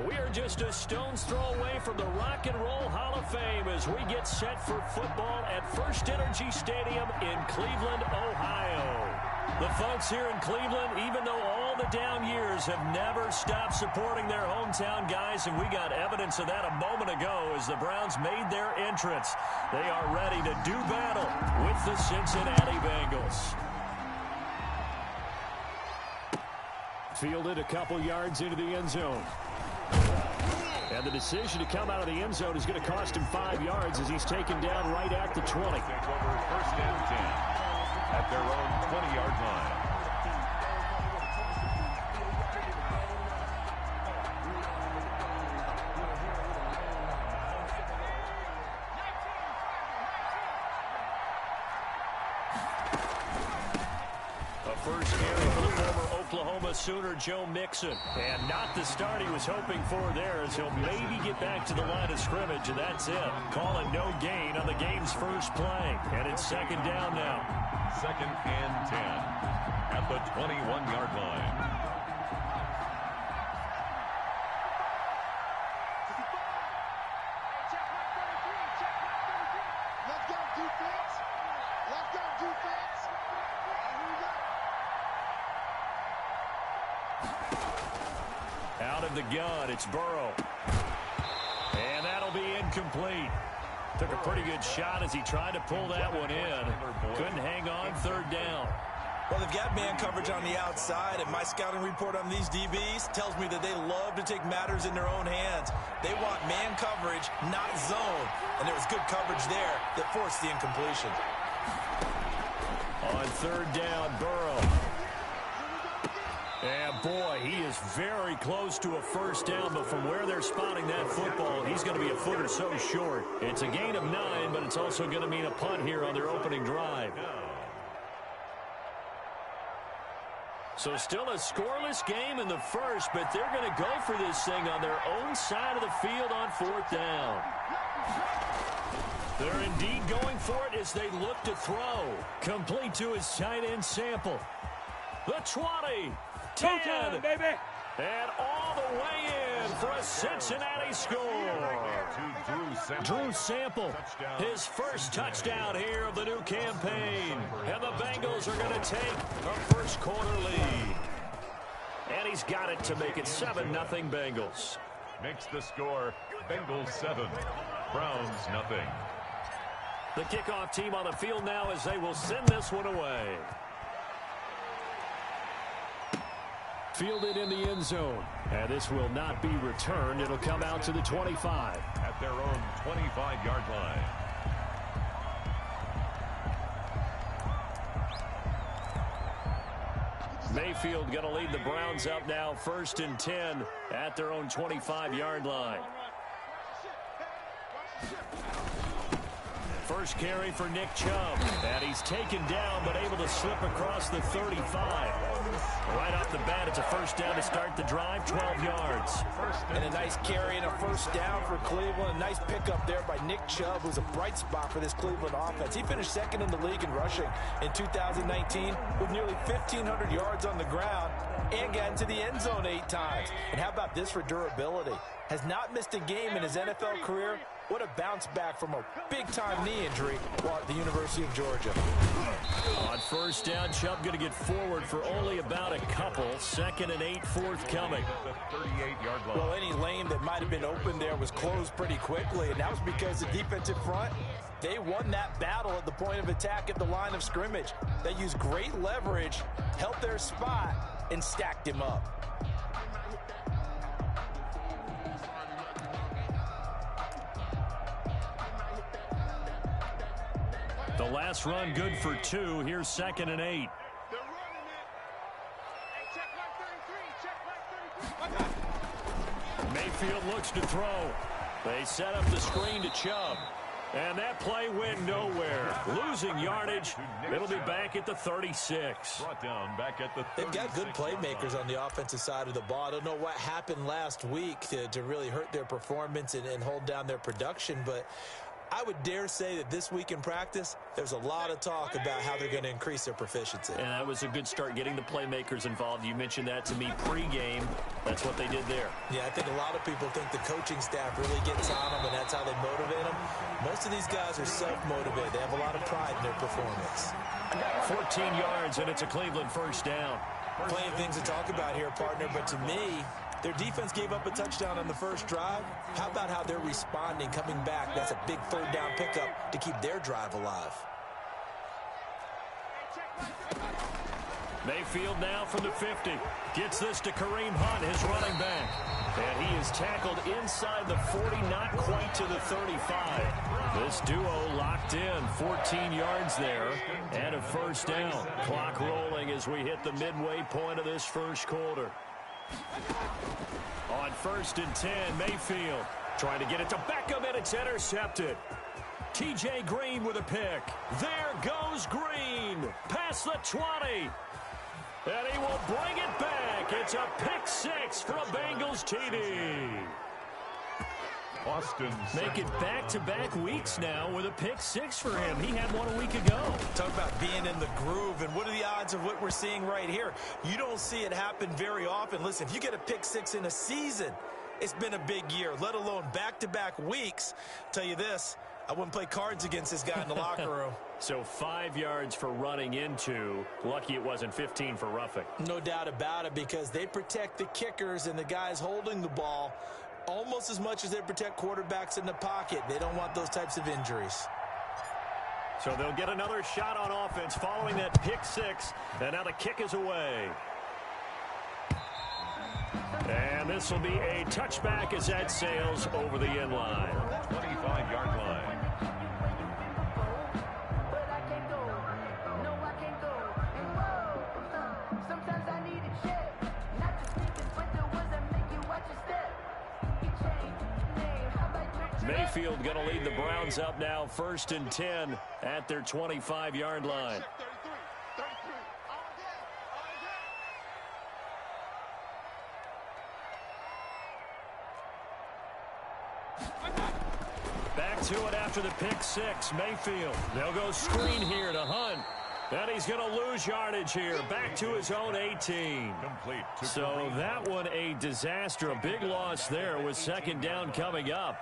We are just a stone's throw away from the Rock and Roll Hall of Fame as we get set for football at First Energy Stadium in Cleveland, Ohio. The folks here in Cleveland, even though all the down years, have never stopped supporting their hometown guys, and we got evidence of that a moment ago as the Browns made their entrance. They are ready to do battle with the Cincinnati Bengals. Fielded a couple yards into the end zone. And the decision to come out of the end zone is going to cost him 5 yards as he's taken down right at the 20. Take over first and 10 at their own 20-yard line. A first carry for the former Oklahoma Sooner, Joe Mixon. And not the start he was hoping for there, as he'll maybe get back to the line of scrimmage, and that's it. Call it no gain on the game's first play. And it's second down now. Second and 10 at the 21-yard line. Out of the gun, it's Burrow. And that'll be incomplete. Took a pretty good shot as he tried to pull that one in. Couldn't hang on, third down. Well, they've got man coverage on the outside, and my scouting report on these DBs tells me that they love to take matters in their own hands. They want man coverage, not zone. And there was good coverage there that forced the incompletion. On third down, Burrow. And boy, he is very close to a first down, but from where they're spotting that football, he's going to be a foot or so short. It's a gain of 9, but it's also going to mean a punt here on their opening drive. So still a scoreless game in the first, but they're going to go for this thing on their own side of the field on fourth down. They're indeed going for it as they look to throw. Complete to his tight end Sample. The 20. 10, baby. And all the way in for a Cincinnati score. Drew Sample, his first touchdown here of the new campaign. And the Bengals are going to take a first quarter lead. And he's got it to make it 7-0 Bengals. Makes the score Bengals 7, Browns nothing. The kickoff team on the field now as they will send this one away. Fielded in the end zone. And this will not be returned. It'll come out to the 25. At their own 25-yard line. Mayfield going to lead the Browns up now, 1st and 10 at their own 25-yard line. First carry for Nick Chubb. And he's taken down but able to slip across the 35. Right off the bat, it's a first down to start the drive, 12 yards. And a nice carry and a first down for Cleveland. A nice pickup there by Nick Chubb, who's a bright spot for this Cleveland offense. He finished second in the league in rushing in 2019 with nearly 1,500 yards on the ground and got into the end zone 8 times. And how about this for durability? Has not missed a game in his NFL career. What a bounce back from a big-time knee injury while at the University of Georgia. On first down, Chubb going to get forward for only about a couple. 2nd and 8 forthcoming. The 38-yard line. Well, any lane that might have been open there was closed pretty quickly, and that was because the defensive front, they won that battle at the point of attack at the line of scrimmage. They used great leverage, held their spot, and stacked him up. The last run good for 2. Here's 2nd and 8. Mayfield looks to throw. They set up the screen to Chubb. And that play went nowhere. Losing yardage. It'll be back at the 36. Brought down back at the 36. They've got good playmakers on the offensive side of the ball. I don't know what happened last week to really hurt their performance and hold down their production, but I would dare say that this week in practice, there's a lot of talk about how they're going to increase their proficiency. And that was a good start, getting the playmakers involved. You mentioned that to me pregame. That's what they did there. Yeah, I think a lot of people think the coaching staff really gets on them, and that's how they motivate them. Most of these guys are self-motivated. They have a lot of pride in their performance. 14 yards, and it's a Cleveland first down. Plenty of things to talk about here, partner, but to me, their defense gave up a touchdown on the first drive. How about how they're responding, coming back? That's a big third down pickup to keep their drive alive. Mayfield now from the 50. Gets this to Kareem Hunt, his running back. And he is tackled inside the 40, not quite to the 35. This duo locked in, 14 yards there, and a first down. Clock rolling as we hit the midway point of this first quarter. On 1st and 10, Mayfield trying to get it to Beckham, and it's intercepted. T.J. Green with a pick. There goes Green. Past the 20. And he will bring it back. It's a pick six for a Bengals TD. Austin Make it back-to-back weeks now with a pick six for him. He had one a week ago. Talk about being in the groove, and what are the odds of what we're seeing right here? You don't see it happen very often. Listen, if you get a pick six in a season, it's been a big year, let alone back-to-back weeks. Tell you this, I wouldn't play cards against this guy in the locker room. So 5 yards for running into. Lucky it wasn't 15 for roughing. No doubt about it, because they protect the kickers and the guys holding the ball almost as much as they protect quarterbacks in the pocket. They don't want those types of injuries. So they'll get another shot on offense following that pick six. And now the kick is away. And this will be a touchback as that sails over the end line. 25-yard line. Mayfield going to lead the Browns up now, 1st and 10 at their 25-yard line. Back to it after the pick six. Mayfield. They'll go screen here to Hunt. And he's going to lose yardage here. Back to his own 18. Complete. So that one a disaster. A big loss there with 2nd down coming up.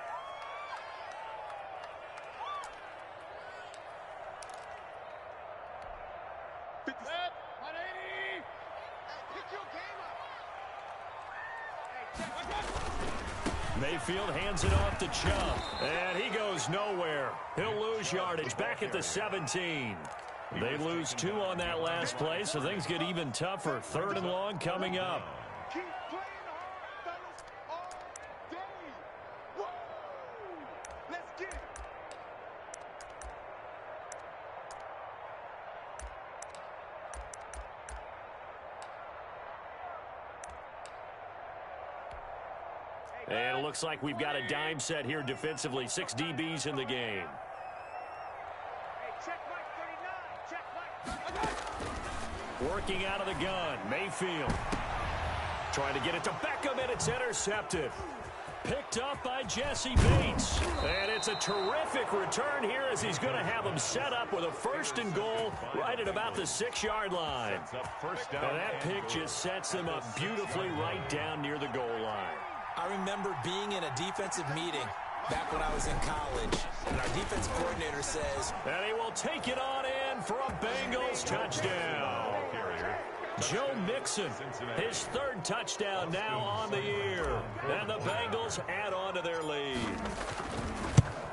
Mayfield hands it off to Chubb, and he goes nowhere. He'll lose yardage back at the 17. They lose 2 on that last play, so things get even tougher. 3rd and long coming up. Keep playing hard, fellas, all day. Whoa! Let's get it. And it looks like we've got a dime set here defensively. 6 DBs in the game. Working out of the gun, Mayfield. Trying to get it to Beckham, and it's intercepted. Picked up by Jesse Bates. And it's a terrific return here as he's going to have him set up with a 1st and goal right at about the 6-yard line. And that pick just sets them up beautifully right down near the goal line. I remember being in a defensive meeting back when I was in college, and our defense coordinator says, and he will take it on in for a Bengals touchdown. Joe Mixon, his 3rd touchdown now on the year, and the Bengals add on to their lead.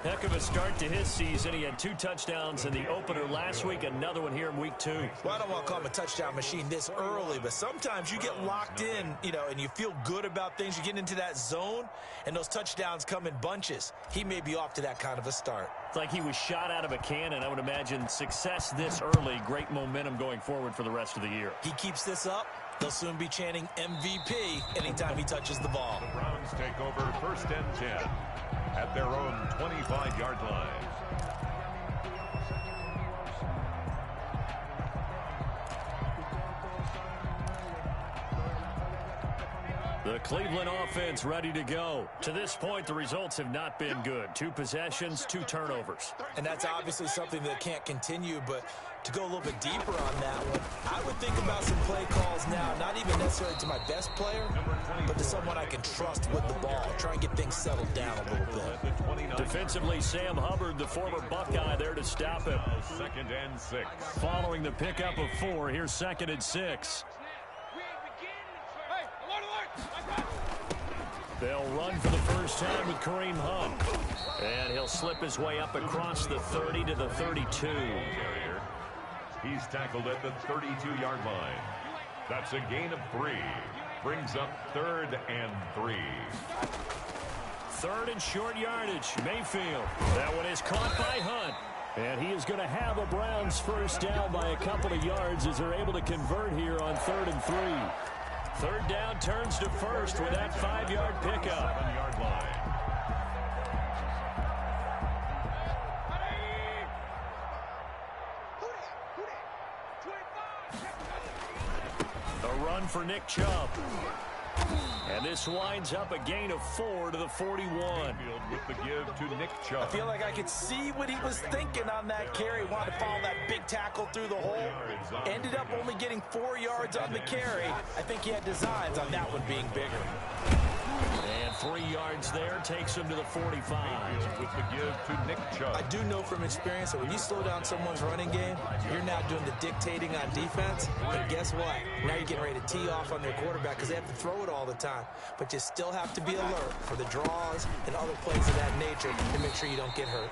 Heck of a start to his season. He had 2 touchdowns in the opener last week, another one here in week 2. Well, I don't want to call him a touchdown machine this early, but sometimes you get locked in, and you feel good about things. You get into that zone, and those touchdowns come in bunches. He may be off to that kind of a start. It's like he was shot out of a cannon. I would imagine success this early, great momentum going forward for the rest of the year. He keeps this up, they'll soon be chanting MVP anytime he touches the ball. The Browns take over 1st and 10 at their own 25-yard line. The Cleveland offense ready to go. To this point, the results have not been good. 2 possessions, 2 turnovers. And that's obviously something that can't continue, but to go a little bit deeper on that one, I would think about some play calls now, not even necessarily to my best player, but to someone I can trust with the ball. Try and get things settled down a little bit. Defensively, Sam Hubbard, the former Buckeye, there to stop him. 2nd and 6. Following the pickup of 4, here's 2nd and 6. They'll run for the first time with Kareem Hunt. And he'll slip his way up across the 30 to the 32. He's tackled at the 32-yard line. That's a gain of 3. Brings up 3rd and 3. 3rd and short yardage. Mayfield. That one is caught by Hunt. And he is going to have a Browns first down by a couple of yards as they're able to convert here on 3rd and 3. 3rd down turns to 1st with that 5-yard pickup. 7-yard line. A run for Nick Chubb. And this winds up a gain of 4 to the 41. With the give to Nick Chubb. I feel like I could see what he was thinking on that carry. Wanted to follow that big tackle through the hole. Ended up only getting 4 yards on the carry. I think he had designs on that one being bigger. And 3 yards there takes him to the 45. With the give to Nick Chubb. I do know from experience that when you slow down someone's running game, you're now doing the dictating on defense. And guess what? Now you're getting ready to tee off on their quarterback because they have to throw it all the time. But you still have to be alert for the draws and other plays of that nature to make sure you don't get hurt.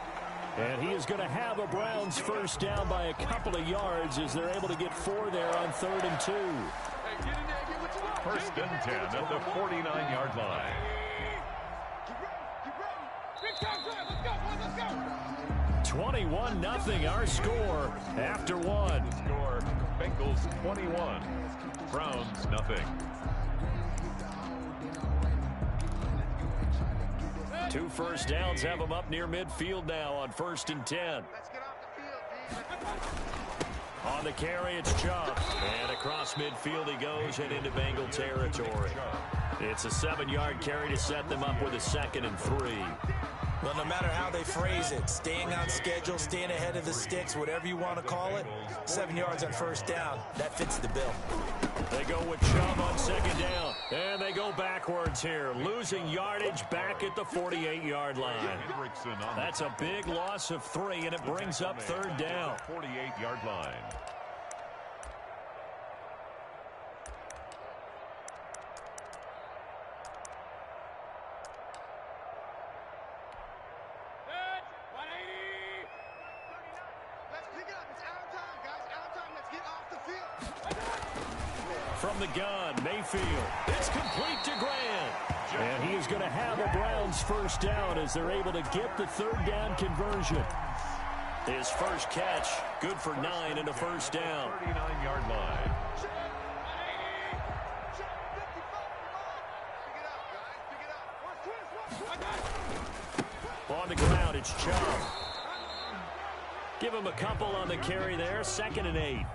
And he is going to have a Browns first down by a couple of yards as they're able to get 4 there on 3rd and 2. 1st and 10 at the 49-yard line. 21-0 our score after 1. Score, Bengals 21, Browns nothing. 2 first downs have them up near midfield now on 1st and 10. On the carry, it's Chubb. And across midfield he goes and into Bengal territory. It's a 7-yard carry to set them up with a 2nd and 3. Well, no matter how they phrase it, staying on schedule, staying ahead of the sticks, whatever you want to call it, 7 yards on 1st down, that fits the bill. They go with Chubb on 2nd down, and they go backwards here, losing yardage back at the 48-yard line. That's a big loss of 3, and it brings up 3rd down. 48-yard line. From the gun, Mayfield. It's complete to Grant. And he is going to have a Browns first down as they're able to get the 3rd down conversion. His first catch, good for 9 and a first down. 39-yard line. On the ground, it's Chubb. Give him a couple on the carry there, 2nd and 8.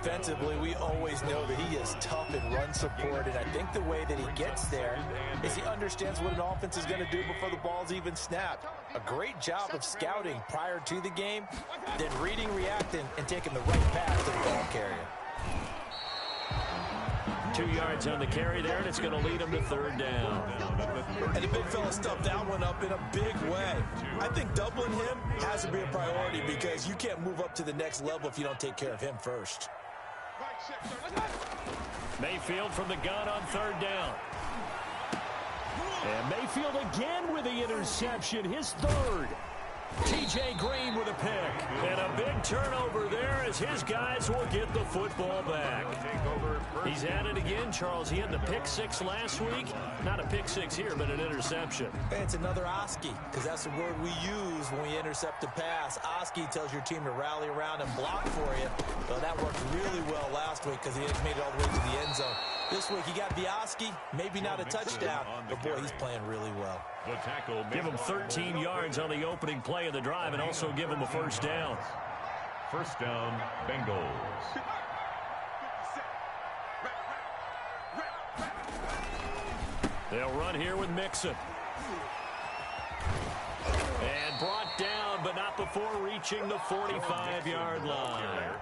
Defensively, we always know that he is tough in run support, and I think the way that he gets there is he understands what an offense is going to do before the ball's even snapped. A great job of scouting prior to the game, then reading, reacting, and taking the right path to the ball carrier. 2 yards on the carry there, and it's going to lead him to 3rd down. And the big fella stuffed that one up in a big way. I think doubling him has to be a priority because you can't move up to the next level if you don't take care of him first. Mayfield from the gun on 3rd down. And Mayfield again with the interception, his 3rd. T.J. Green with a pick. And a big turnover there as his guys will get the football back. He's at it again, Charles. He had the pick 6 last week. Not a pick 6 here, but an interception. Hey, it's another Oski, because that's the word we use when we intercept a pass. Oski tells your team to rally around and block for you. So that worked really well last week because he made it all the way to the end zone. This week he got the Oski, maybe not a touchdown, but boy, he's playing really well. Give him 13 yards on the opening play of the drive and also give him a first down. First down, Bengals. They'll run here with Mixon. And brought down, but not before reaching the 45-yard line.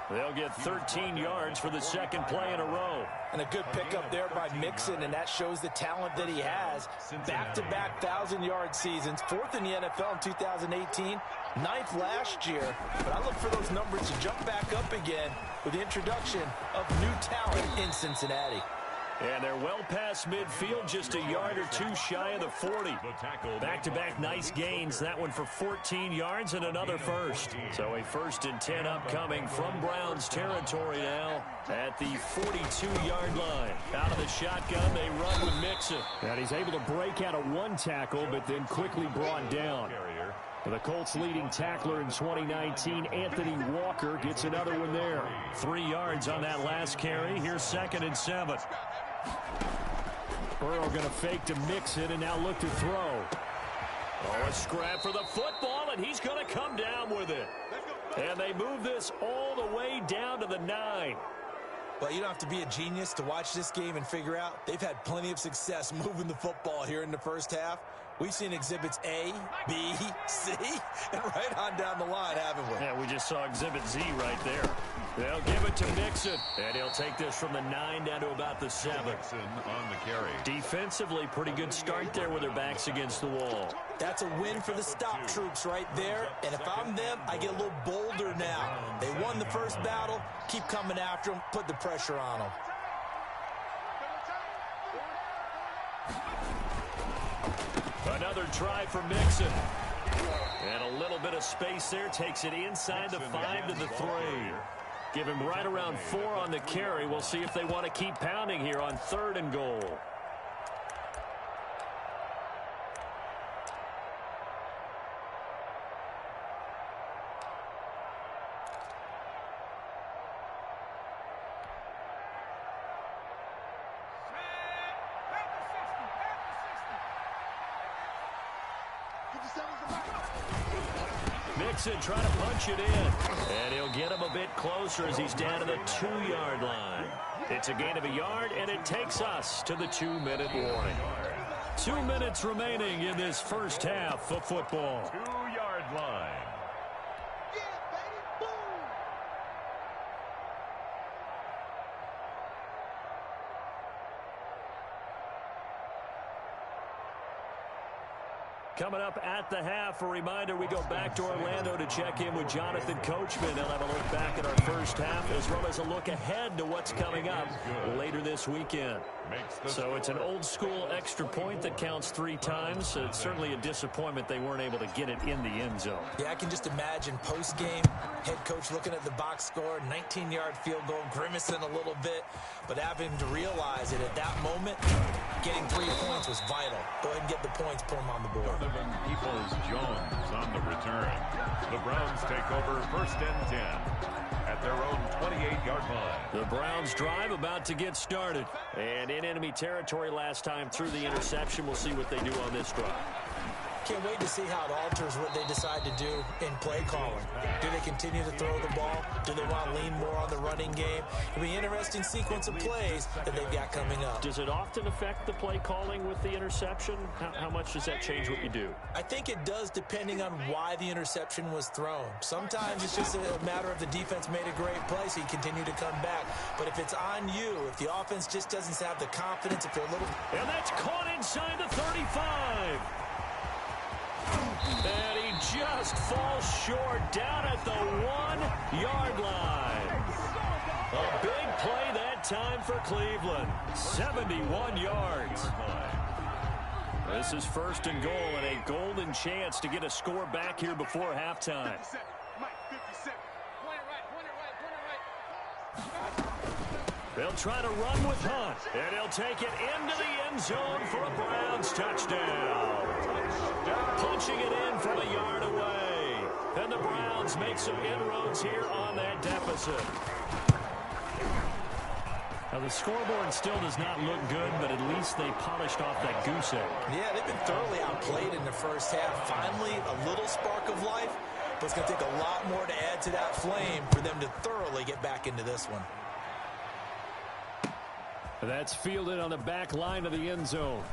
They'll get 13 yards for the second play in a row. And a good pickup there by Mixon, and that shows the talent that he has. Back-to-back 1,000-yard seasons, 4th in the NFL in 2018, 9th last year. But I look for those numbers to jump back up again with the introduction of new talent in Cincinnati. And they're well past midfield, just a yard or two shy of the 40. Back-to-back nice gains. That one for 14 yards and another first. So a 1st and 10 upcoming from Browns territory now at the 42-yard line. Out of the shotgun, they run with Mixon. And he's able to break out of one tackle, but then quickly brought down. The Colts' leading tackler in 2019, Anthony Walker, gets another one there. 3 yards on that last carry. Here's 2nd and 7. Burrow going to fake to Mixon and now look to throw. Oh, a scrap for the football, and he's going to come down with it. And they move this all the way down to the 9. Well, you don't have to be a genius to watch this game and figure out they've had plenty of success moving the football here in the first half. We've seen exhibits A, B, C, and right on down the line, haven't we? Yeah, we just saw exhibit Z right there. They'll give it to Mixon, and he'll take this from the 9 down to about the 7. Mixon on the carry. Defensively, pretty good start there with their backs against the wall. That's a win for the stop troops right there. And if I'm them, I get a little bolder now. They won the first battle. Keep coming after them. Put the pressure on them. Another try for Mixon. And a little bit of space there. Takes it inside the 5 to the 3. Give him right around 4 on the carry. We'll see if they want to keep pounding here on 3rd and goal. Mixon trying to punch it in. And he'll get him a bit closer as he's down to the 2-yard line. It's a gain of a yard, and it takes us to the 2-minute warning. 2 minutes remaining in this first half of football. 2-yard line. Coming up at the half, a reminder, we go back to Orlando to check in with Jonathan Coachman. He'll have a look back at our first half as well as a look ahead to what's coming up later this weekend. So it's an old-school extra point that counts 3 times. It's certainly a disappointment they weren't able to get it in the end zone. Yeah, I can just imagine post-game, head coach looking at the box score, 19-yard field goal, grimacing a little bit, but having to realize that at that moment, getting 3 points was vital. Go ahead and get the points, put them on the board. Peoples-Jones on the return. The Browns take over 1st and 10 at their own 28-yard line. The Browns drive about to get started. And in enemy territory last time through the interception. We'll see what they do on this drive. Can't wait to see how it alters what they decide to do in play calling. Do they continue to throw the ball? Do they want to lean more on the running game? It'll be an interesting sequence of plays that they've got coming up. Does it often affect the play calling with the interception? How much does that change what you do? I think it does depending on why the interception was thrown. Sometimes it's just a matter of the defense made a great play, so you continue to come back. But if it's on you, if the offense just doesn't have the confidence, if they're a little... And that's caught inside the 35. And he just falls short down at the 1-yard line. A big play that time for Cleveland. 71 yards. This is 1st and goal and a golden chance to get a score back here before halftime. They'll try to run with Hunt, and he'll take it into the end zone for a Browns touchdown. Punching it in from a yard away. And the Browns make some inroads here on that deficit. Now, the scoreboard still does not look good, but at least they polished off that goose egg. Yeah, they've been thoroughly outplayed in the first half. Finally, a little spark of life, but it's going to take a lot more to add to that flame for them to thoroughly get back into this one. That's fielded on the back line of the end zone.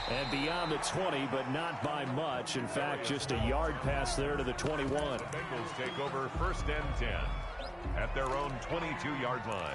And beyond the 20, but not by much. In fact, just a yard pass there to the 21. The Bengals take over 1st and 10 at their own 22-yard line.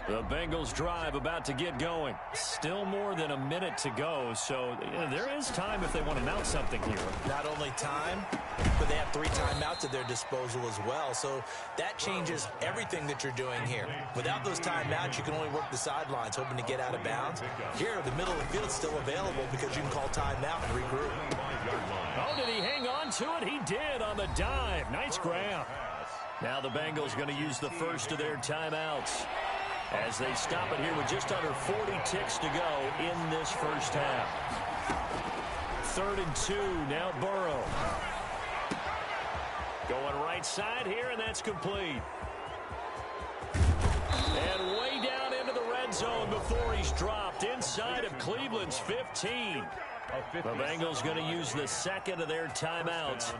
The Bengals drive about to get going. Still more than a minute to go, so there is time if they want to mount something here. Not only time, but they have 3 timeouts at their disposal as well. So that changes everything that you're doing here. Without those timeouts, you can only work the sidelines, hoping to get out of bounds. Here, the middle of the field is still available because you can call timeout and regroup. Oh, did he hang on to it? He did on the dive. Nice grab. Now the Bengals going to use the first of their timeouts as they stop it here with just under 40 ticks to go in this first half. 3rd and 2, now Burrow. Going right side here, and that's complete. And way down into the red zone before he's dropped inside of Cleveland's 15. The Bengals going to use the second of their timeouts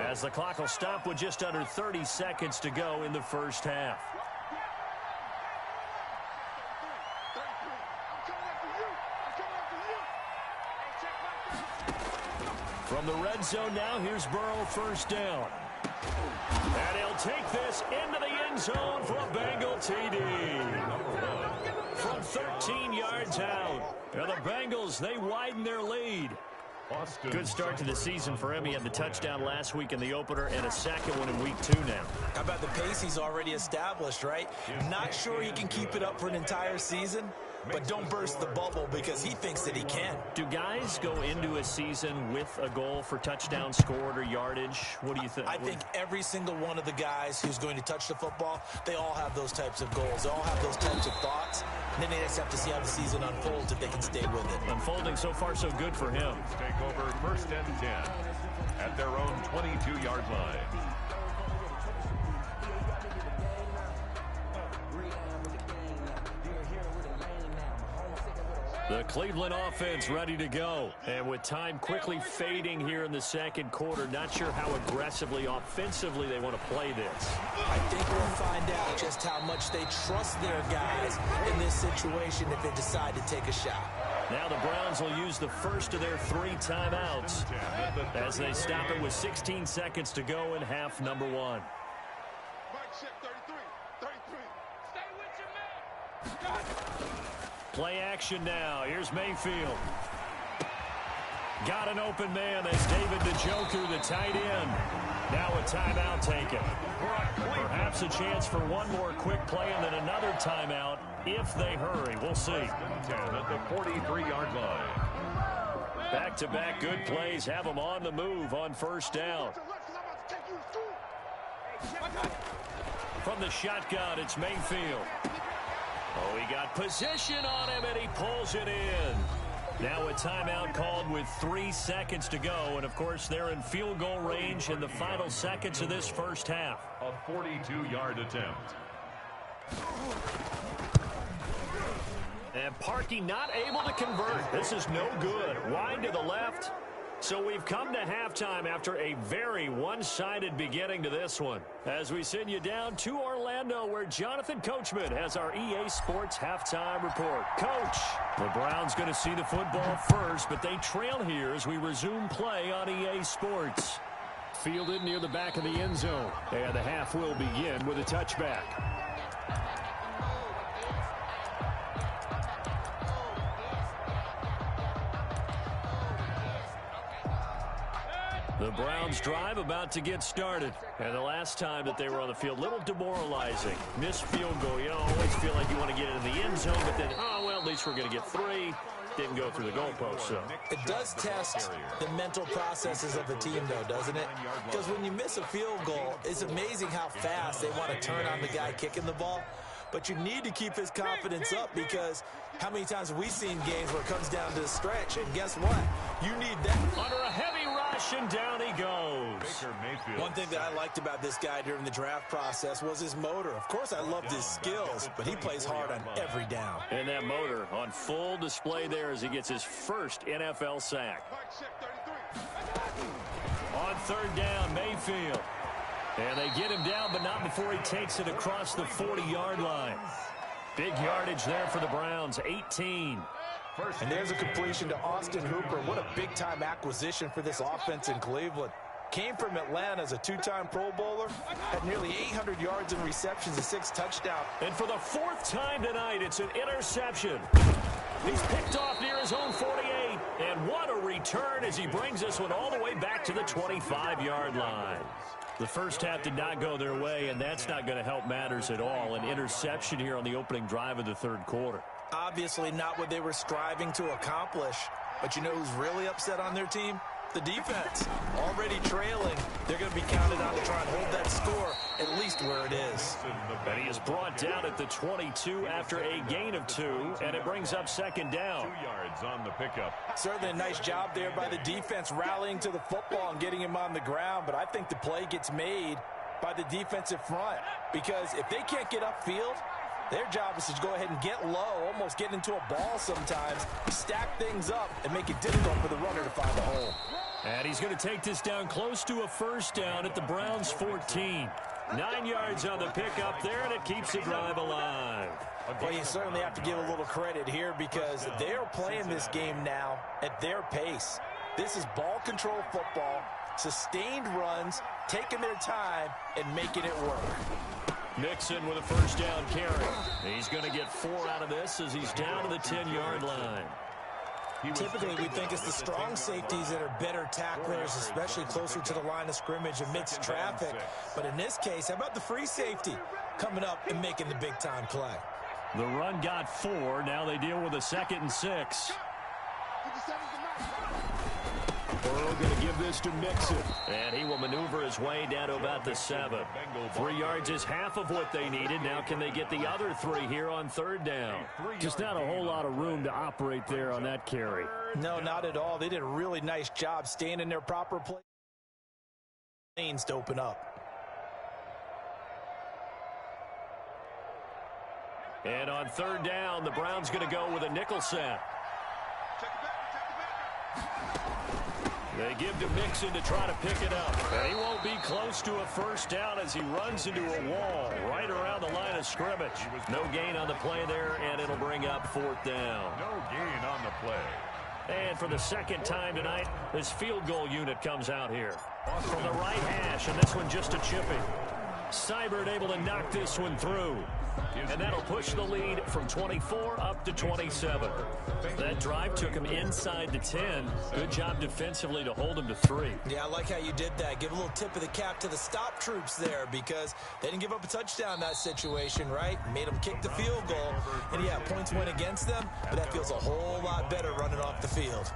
as the clock will stop with just under 30 seconds to go in the first half. From the red zone now, here's Burrow, 1st down. And he'll take this into the end zone for a Bengal TD. From 13 yards out. Now the Bengals, they widen their lead. Good start to the season for him. He had the touchdown last week in the opener and a second one in week 2 now. How about the pace he's already established, right? Not sure he can keep it up for an entire season, but don't burst the bubble because he thinks that he can. Do guys go into a season with a goal for touchdown scored or yardage? What do you think? I think every single one of the guys who's going to touch the football, they all have those types of goals. They all have those types of thoughts. And then they just have to see how the season unfolds if they can stay with it. Unfolding so far so good for him. Take over 1st and 10 at their own 22-yard line. The Cleveland offense ready to go. And with time quickly fading here in the second quarter, not sure how aggressively, offensively they want to play this. I think we'll find out just how much they trust their guys in this situation if they decide to take a shot. Now the Browns will use the first of their 3 timeouts as they stop it with 16 seconds to go in half number 1. Play action now. Here's Mayfield. Got an open man. That's David Njoku, the tight end. Now a timeout taken. Perhaps a chance for one more quick play and then another timeout if they hurry. We'll see. 10 at the 43-yard line. Back-to-back good plays have them on the move on 1st down. From the shotgun, it's Mayfield. Oh, he got position on him, and he pulls it in. Now a timeout called with 3 seconds to go. And, of course, they're in field goal range in the final seconds of this first half. A 42-yard attempt. And Parkey not able to convert. This is no good. Wide to the left. So we've come to halftime after a very one-sided beginning to this one. As we send you down to Orlando, where Jonathan Coachman has our EA Sports halftime report. Coach, the Browns going to see the football first, but they trail here as we resume play on EA Sports. Fielded near the back of the end zone. And the half will begin with a touchback. The Browns drive about to get started. And the last time that they were on the field, a little demoralizing. Missed field goal. You always feel like you want to get it in the end zone, but then, oh, well, at least we're going to get 3. didn't go through the goalpost. So it does test the mental processes of the team, though, doesn't it? Because when you miss a field goal, it's amazing how fast they want to turn on the guy kicking the ball. But you need to keep his confidence up, because how many times have we seen games where it comes down to the stretch? And guess what? You need that. Under a heavy rush, and down he goes. Baker Mayfield. One thing that I liked about this guy during the draft process was his motor. Of course, I loved his skills, but he plays hard on every down. And that motor on full display there as he gets his first NFL sack. On third down, Mayfield. And they get him down, but not before he takes it across the 40-yard line. Big yardage there for the Browns, 18. And there's a completion to Austin Hooper. What a big-time acquisition for this offense in Cleveland. Came from Atlanta as a two-time Pro Bowler, had nearly 800 yards in receptions and 6 touchdowns. And for the 4th time tonight, it's an interception. He's picked off near his own 48. And what a return as he brings this one all the way back to the 25-yard line. The first half did not go their way, and that's not going to help matters at all. An interception here on the opening drive of the third quarter. Obviously not what they were striving to accomplish. But you know who's really upset on their team? The defense. Already trailing. They're going to be counted on to try and hold that score at least where it is. And he is brought down at the 22 after a gain of 2, and it brings up second down. 2 yards on the pickup. Certainly a nice job there by the defense rallying to the football and getting him on the ground, but I think the play gets made by the defensive front, because if they can't get upfield, their job is to go ahead and get low, almost get into a ball sometimes, stack things up, and make it difficult for the runner to find a hole. And he's going to take this down close to a first down at the Browns' 14. 9 yards on the pickup there, and it keeps the drive alive. Well, you certainly have to give a little credit here, because they're playing this game now at their pace. This is ball control football, sustained runs, taking their time, and making it work. Mixon with a first down carry. He's going to get 4 out of this as he's down to the 10-yard line. Typically, we think it's the strong safeties that are better tacklers, especially closer to the line of scrimmage amidst traffic. But in this case, how about the free safety coming up and making the big-time play? The run got 4. Now they deal with a 2nd and 6. Burrow going to give this to Mixon. And he will maneuver his way down to about the 7. 3 yards is half of what they needed. Now can they get the other 3 here on third down? Just not a whole lot of room to operate there on that carry. No, not at all. They did a really nice job staying in their proper place. Lanes to open up. And on third down, the Browns going to go with a nickel set. They give to Mixon to try to pick it up. And he won't be close to a first down as he runs into a wall right around the line of scrimmage. No gain on the play there, and it'll bring up 4th down. No gain on the play. And for the 2nd time tonight, this field goal unit comes out here. From the right hash, and this one just a chipping. Seibert able to knock this one through. And that'll push the lead from 24 up to 27. That drive took him inside the 10. Good job defensively to hold him to 3. Yeah, I like how you did that. Give a little tip of the cap to the stop troops there, because they didn't give up a touchdown in that situation, right? Made them kick the field goal. And yeah, points went against them, but that feels a whole lot better running off the field.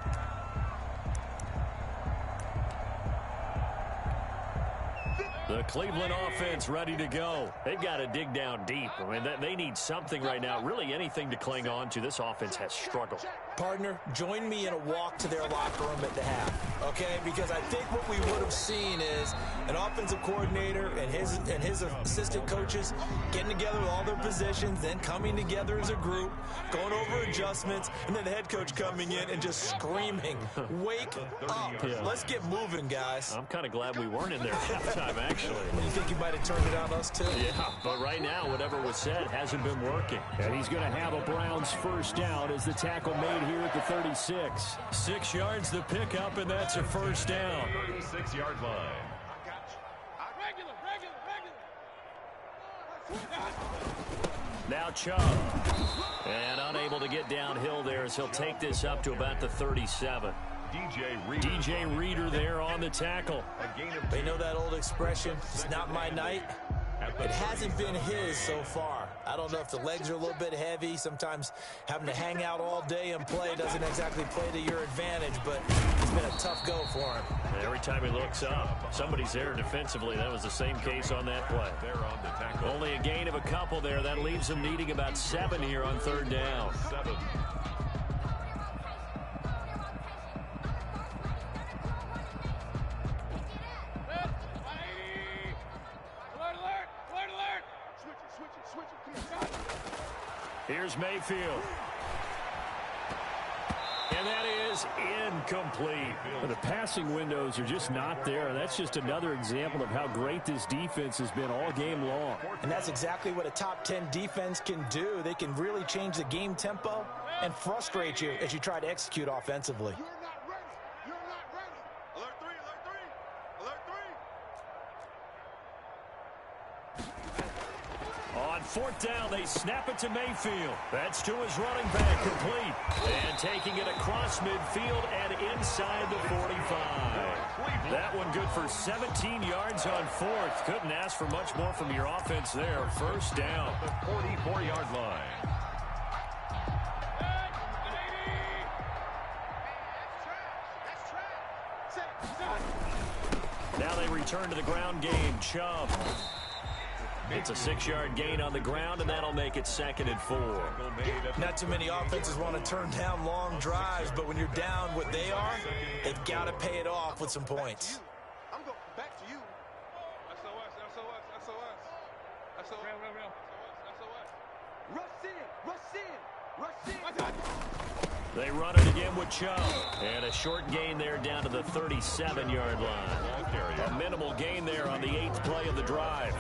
The Cleveland offense ready to go. They've got to dig down deep. I mean, they need something right now, really anything to cling on to. This offense has struggled. Partner, join me in a walk to their locker room at the half, okay? Because I think what we would have seen is an offensive coordinator and his assistant coaches getting together with all their positions, then coming together as a group, going over adjustments, and then the head coach coming in and just screaming, "Wake up. Yeah. Let's get moving, guys." I'm kind of glad we weren't in there at halftime, actually. You think you might have turned it on us, too? Yeah, but right now, whatever was said hasn't been working. And he's going to have a Browns first down as the tackle made here at the 36. 6 yards the pickup, and that's a first down. 36-yard line. Now Chubb. And unable to get downhill there as he'll take this up to about the 37. DJ Reader there on the tackle. They know that old expression, it's not my night. It hasn't been his so far. I don't know if the legs are a little bit heavy. Sometimes having to hang out all day and play doesn't exactly play to your advantage, but it's been a tough go for him. Every time he looks up, somebody's there defensively. That was the same case on that play. They're on the tackle. Only a gain of a couple there. That leaves them needing about 7 here on third down. 7. Here's Mayfield. And that is incomplete. The passing windows are just not there. That's just another example of how great this defense has been all game long. And that's exactly what a top 10 defense can do. They can really change the game tempo and frustrate you as you try to execute offensively. You're not ready. You're not ready. Alert 3, alert 3. Alert 3. On fourth down, they snap it to Mayfield. That's to his running back, complete. And taking it across midfield and inside the 45. That one good for 17 yards on fourth. Couldn't ask for much more from your offense there. First down. The 44-yard line. Now they return to the ground game. Chubb. It's a 6-yard gain on the ground, and that'll make it 2nd and 4. Not too many offenses want to turn down long drives, but when you're down what they are, they've got to pay it off with some points. I'm going back to you. SOS. Rush in. They run it again with Chubb. And a short gain there down to the 37-yard line. A minimal gain there on the 8th play of the drive.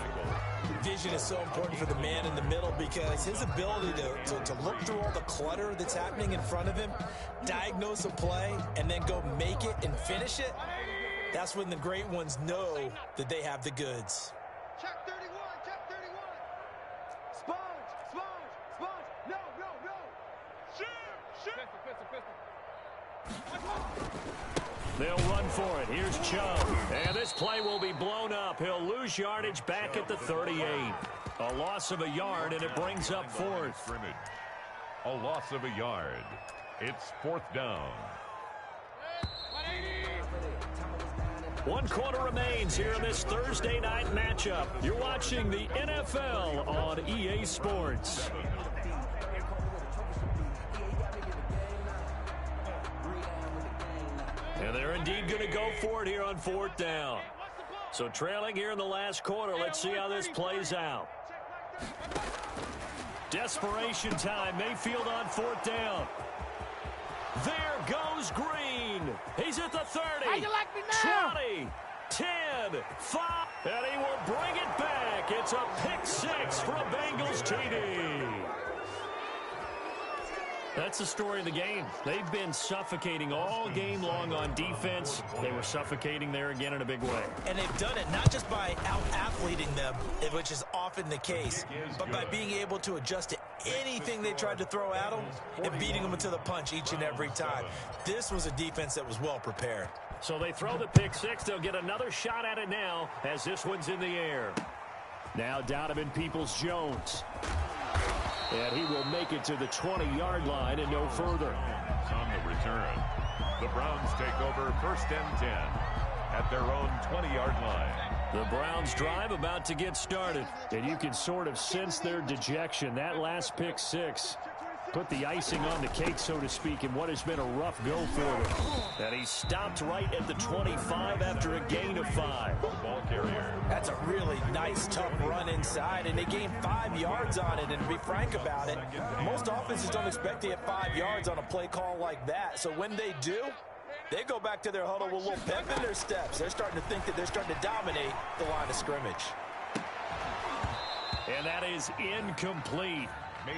Vision is so important for the man in the middle because his ability to look through all the clutter that's happening in front of him, diagnose a play, and then go make it and finish it, that's when the great ones know that they have the goods. Check 31. Sponge. No. Shoot. They'll run for it. Here's Chubb. And this play will be blown up. He'll lose yardage back at the 38. A loss of a yard, and it brings up fourth. Scrimmage. A loss of a yard. It's 4th down. 1 quarter remains here in this Thursday night matchup. You're watching the NFL on EA Sports. And they're indeed going to go for it here on 4th down. So trailing here in the last quarter. Let's see how this plays out. Desperation time. Mayfield on 4th down. There goes Green. He's at the 30. How you like me now? 20, 10, 5, and he will bring it back. It's a pick 6 for a Bengals TD. That's the story of the game. They've been suffocating all game long on defense. They were suffocating there again in a big way. And they've done it not just by out-athleting them, which is often the case, but by being able to adjust to anything they tried to throw at them and beating them to the punch each and every time. This was a defense that was well prepared. So they throw the pick 6. They'll get another shot at it now as this one's in the air. Now Donovan Peoples-Jones. And he will make it to the 20-yard line and no further. On the return, the Browns take over 1st and 10 at their own 20-yard line. The Browns drive about to get started. And you can sort of sense their dejection. That last pick 6 put the icing on the cake, so to speak, in what has been a rough go for them. And he stopped right at the 25 after a gain of 5. Ball carrier. That's a really nice, tough run inside, and they gained 5 yards on it. And to be frank about it, most offenses don't expect to get 5 yards on a play call like that. So when they do, they go back to their huddle with a little pep in their steps. They're starting to think that they're starting to dominate the line of scrimmage. And that is incomplete.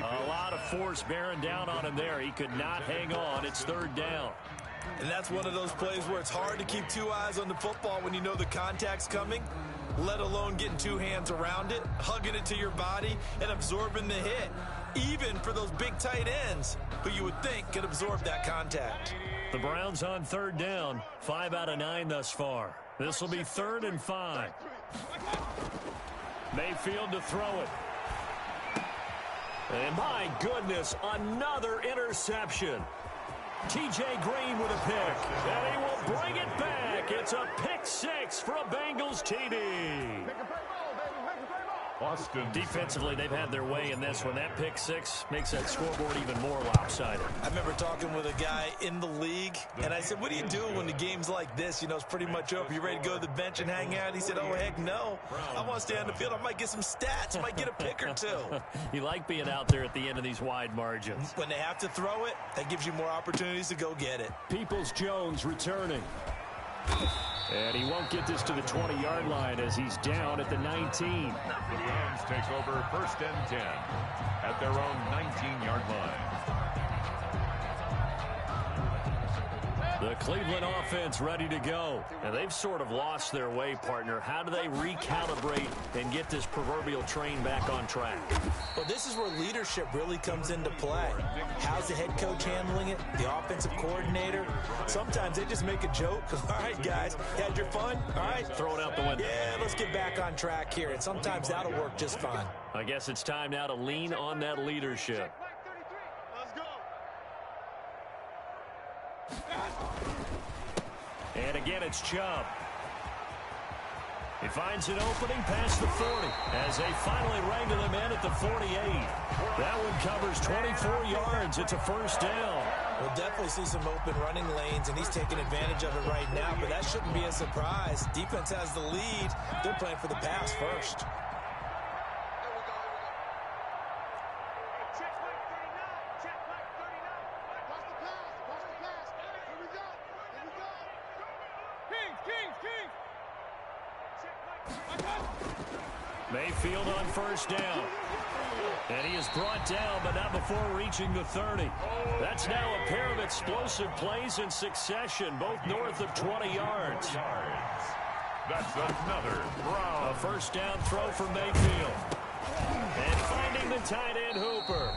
A lot of force bearing down on him there. He could not hang on. It's 3rd down. And that's one of those plays where it's hard to keep 2 eyes on the football when you know the contact's coming, let alone getting 2 hands around it, hugging it to your body, and absorbing the hit, even for those big tight ends who you would think could absorb that contact. The Browns on 3rd down. 5 out of 9 thus far. This will be 3rd and 5. Mayfield to throw it. And my goodness, another interception. T.J. Green with a pick, and he will bring it back. It's a pick six for a Bengals TD. Austin. Defensively, they've had their way in this one. That pick six makes that scoreboard even more lopsided. I remember talking with a guy in the league, and I said, what do you do when the game's like this? You know, it's pretty much over. You ready to go to the bench and hang out? He said, oh, heck no. I want to stay on the field. I might get some stats. I might get a pick or two. You like being out there at the end of these wide margins. When they have to throw it, that gives you more opportunities to go get it. Peoples-Jones returning. And he won't get this to the 20-yard line as he's down at the 19. The Rams take over 1st and 10 at their own 19-yard line. The Cleveland offense ready to go. And they've sort of lost their way, partner. How do they recalibrate and get this proverbial train back on track? Well, this is where leadership really comes into play. How's the head coach handling it? The offensive coordinator? Sometimes they just make a joke. All right, guys, you had your fun? All right. Throw it out the window. Yeah, let's get back on track here. And sometimes that'll work just fine. I guess it's time now to lean on that leadership. And again, it's Chubb. He finds an opening past the 40 as they finally wrangle him in at the 48. That one covers 24 yards. It's a first down. We'll definitely see some open running lanes, and he's taking advantage of it right now, but that shouldn't be a surprise. Defense has the lead. They're playing for the pass first. Mayfield on first down. And he is brought down, but not before reaching the 30. That's now a pair of explosive plays in succession, both north of 20 yards. That's another Brown. A first down throw for Mayfield. And finding the tight end Hooper.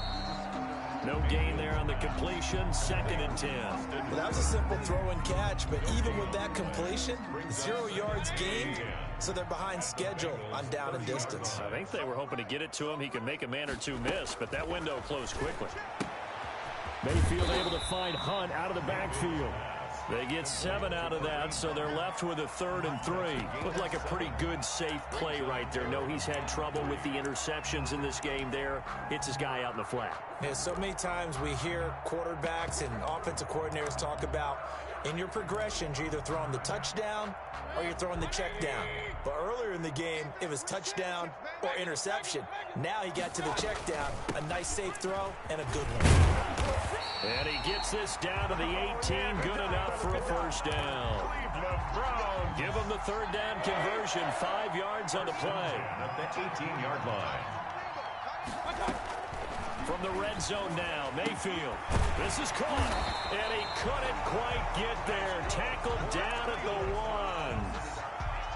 No gain there on the completion, 2nd and 10. Well, that was a simple throw and catch, but even with that completion, 0 yards gained, so they're behind schedule on down and distance. I think they were hoping to get it to him. He could make a man or two miss, but that window closed quickly. Mayfield able to find Hunt out of the backfield. They get 7 out of that, so they're left with a 3rd and 3. Looked like a pretty good, safe play right there. No, he's had trouble with the interceptions in this game there. Hits his guy out in the flat. Yeah, so many times we hear quarterbacks and offensive coordinators talk about in your progressions, you're either throwing the touchdown or you're throwing the check down. But earlier in the game, it was touchdown or interception. Now he got to the check down, a nice safe throw, and a good one. And he gets this down to the 18, good enough for a first down. Brown. Give him the 3rd down conversion, 5 yards on the play. At the 18-yard line. From the red zone now, Mayfield. This is caught, and he couldn't quite get there. Tackled down at the 1.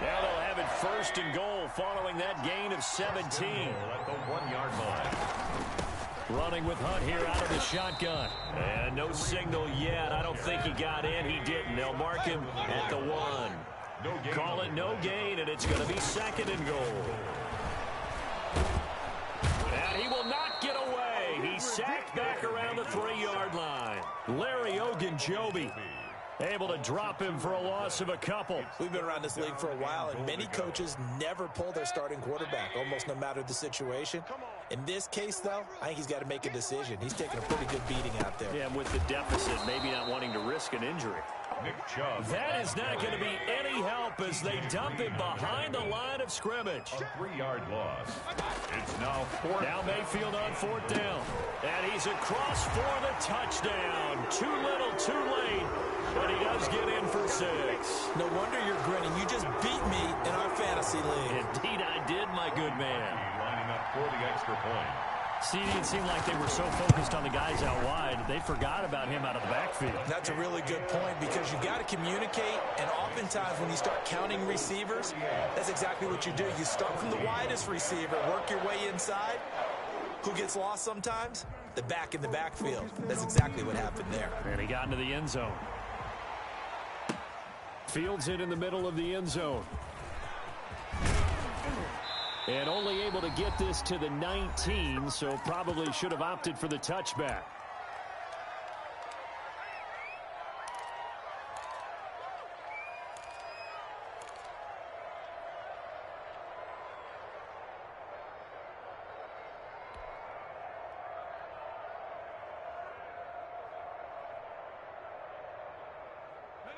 Now they'll have it 1st and goal following that gain of 17. At the 1-yard line. Running with Hunt here out of the shotgun. And no signal yet. I don't think he got in. He didn't. They'll mark him at the 1. No gain. Call it no gain, and it's going to be 2nd and goal. And he will not get away. He's sacked back around the 3-yard line. Larry Ogunjobi able to drop him for a loss of a couple. We've been around this league for a while, and many coaches never pull their starting quarterback, almost no matter the situation. In this case, though, I think he's got to make a decision. He's taking a pretty good beating out there. Yeah, with the deficit, maybe not wanting to risk an injury. Nick Chubb. That is not going to be any help as they dump him behind the line of scrimmage. A 3-yard loss. It's now 4th. Now Mayfield on 4th down. And he's across for the touchdown. Too little, too late. But he does get in for 6. No wonder you're grinning. You just beat me in our fantasy league. Indeed I did, my good man. Lining up for the extra point. See, it seemed like they were so focused on the guys out wide, they forgot about him out of the backfield. That's a really good point because you got to communicate, and oftentimes when you start counting receivers, that's exactly what you do. You start from the widest receiver, work your way inside. Who gets lost sometimes? The back in the backfield. That's exactly what happened there. And he got into the end zone. Fields it in the middle of the end zone. And only able to get this to the 19, so probably should have opted for the touchback.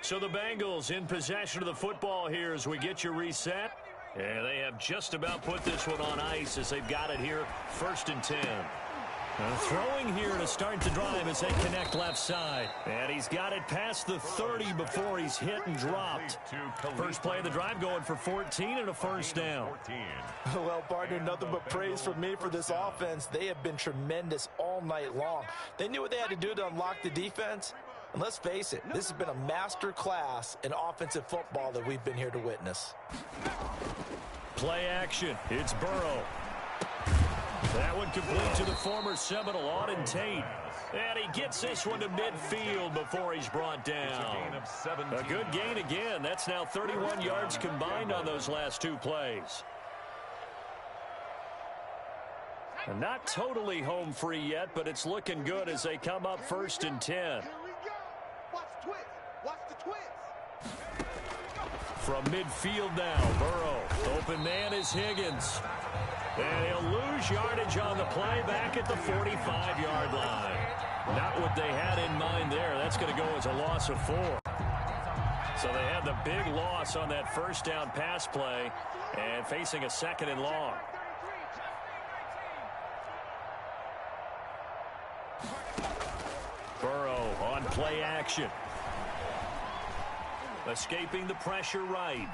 So the Bengals in possession of the football here as we get you reset. And they have just about put this one on ice as they've got it here, 1st and 10. Throwing here to start the drive as they connect left side. And he's got it past the 30 before he's hit and dropped. First play of the drive going for 14 and a first down. Well, partner, nothing but praise from me for this offense. They have been tremendous all night long. They knew what they had to do to unlock the defense. And let's face it, this has been a master class in offensive football that we've been here to witness. Play action. It's Burrow. That one complete to the former Seminole, Auden Tate. And he gets this one to midfield before he's brought down. A good gain again. That's now 31 yards combined on those last 2 plays. And not totally home free yet, but it's looking good as they come up 1st and 10. From midfield now, Burrow. Open man is Higgins. And he'll lose yardage on the play back at the 45-yard line. Not what they had in mind there. That's going to go as a loss of 4. So they had the big loss on that first down pass play and facing a 2nd and long. Burrow on play action. Escaping the pressure right.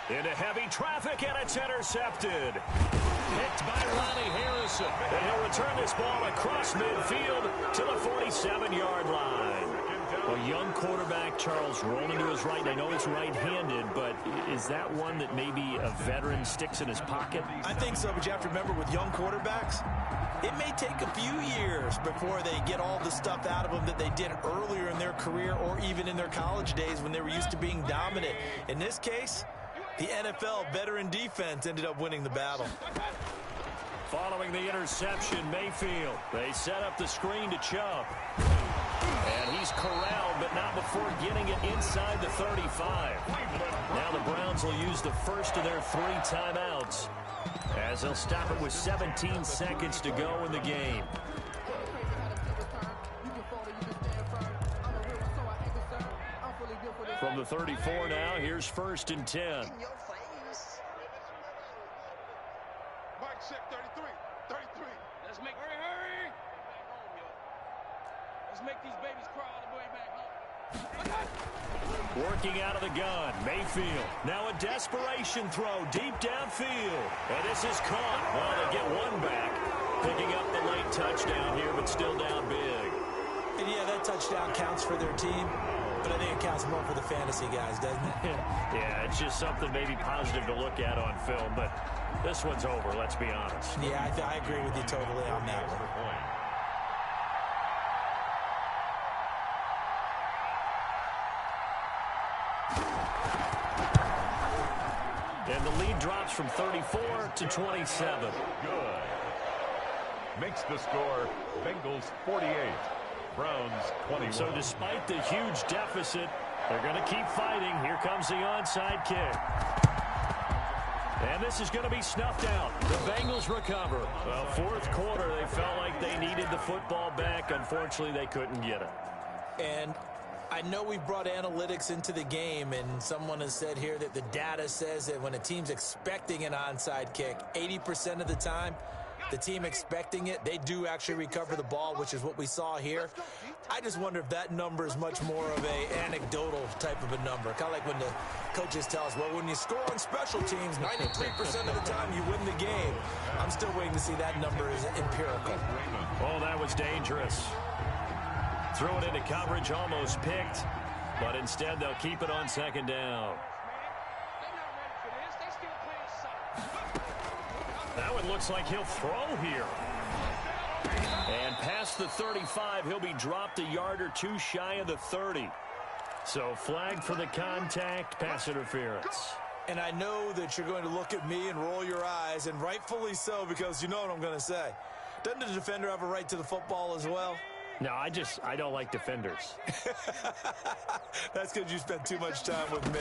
Into heavy traffic, and it's intercepted. Picked by Ronnie Harrison. And he'll return this ball across midfield to the 47-yard line. A young quarterback, Charles, rolling to his right. I know he's right-handed, but is that one that maybe a veteran sticks in his pocket? I think so, but you have to remember with young quarterbacks, it may take a few years before they get all the stuff out of them that they did earlier in their career or even in their college days when they were used to being dominant. In this case, the NFL veteran defense ended up winning the battle. Following the interception, Mayfield. They set up the screen to Chubb. And he's corralled, but not before getting it inside the 35. Now the Browns will use the first of their 3 timeouts, as they'll stop it with 17 seconds to go in the game. From the 34 now, here's 1st and 10. Mike check 33. 33. Let's make hurry. Let's make these babies cry all the way back home. Working out of the gun, Mayfield. Now a desperation throw deep downfield. And this is caught. Well, they get one back. Picking up the late touchdown here, but still down big. And yeah, that touchdown counts for their team, but I think it counts more for the fantasy guys, doesn't it? Yeah, it's just something maybe positive to look at on film, but this one's over, let's be honest. Yeah, I agree with you totally on that one. And the lead drops from 34 to 27. Good. Makes the score Bengals 48. Browns 21. So despite the huge deficit, they're going to keep fighting. Here comes the onside kick. And this is going to be snuffed out. The Bengals recover. Well, 4th quarter, they felt like they needed the football back. Unfortunately, they couldn't get it. And I know we've brought analytics into the game, and someone has said here that the data says that when a team's expecting an onside kick, 80% of the time, the team expecting it, they do actually recover the ball, which is what we saw here. I just wonder if that number is much more of a anecdotal type of a number. Kind of like when the coaches tell us, well, when you score on special teams, 93% of the time you win the game. I'm still waiting to see that number is empirical. Oh, that was dangerous. Threw it into coverage, almost picked, but instead they'll keep it on 2nd down. Now it looks like he'll throw here. And past the 35, he'll be dropped a yard or 2 shy of the 30. So flag for the contact, pass interference. And I know that you're going to look at me and roll your eyes, and rightfully so, because you know what I'm going to say. Doesn't the defender have a right to the football as well? No, I don't like defenders. That's because you spent too much time with me.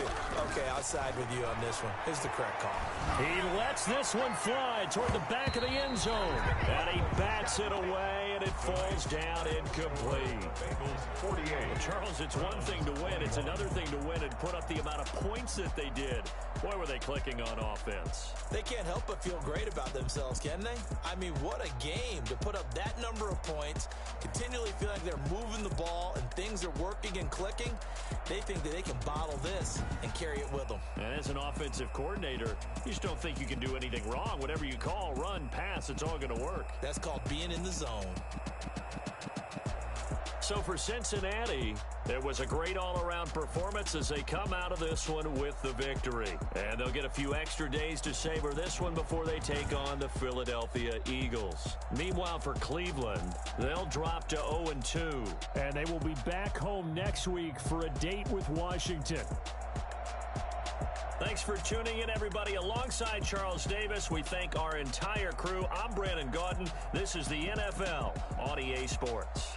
Okay, I'll side with you on this one. Here's the correct call. He lets this one fly toward the back of the end zone. And he bats it away, and it falls down incomplete. Bengals 48. Well, Charles, it's one thing to win. It's another thing to win and put up the amount of points that they did. Boy, were they clicking on offense. They can't help but feel great about themselves, can they? I mean, what a game to put up that number of points, continually feel like they're moving the ball and things are working and clicking. They think that they can bottle this and carry it with them. And as an offensive coordinator, you just don't think you can do anything wrong. Whatever you call, run, pass, it's all going to work. That's called being in the zone. So for Cincinnati, it was a great all-around performance as they come out of this one with the victory. And they'll get a few extra days to savor this one before they take on the Philadelphia Eagles. Meanwhile, for Cleveland, they'll drop to 0-2. And they will be back home next week for a date with Washington. Thanks for tuning in, everybody. Alongside Charles Davis, we thank our entire crew. I'm Brandon Gaudin. This is the NFL on EA Sports.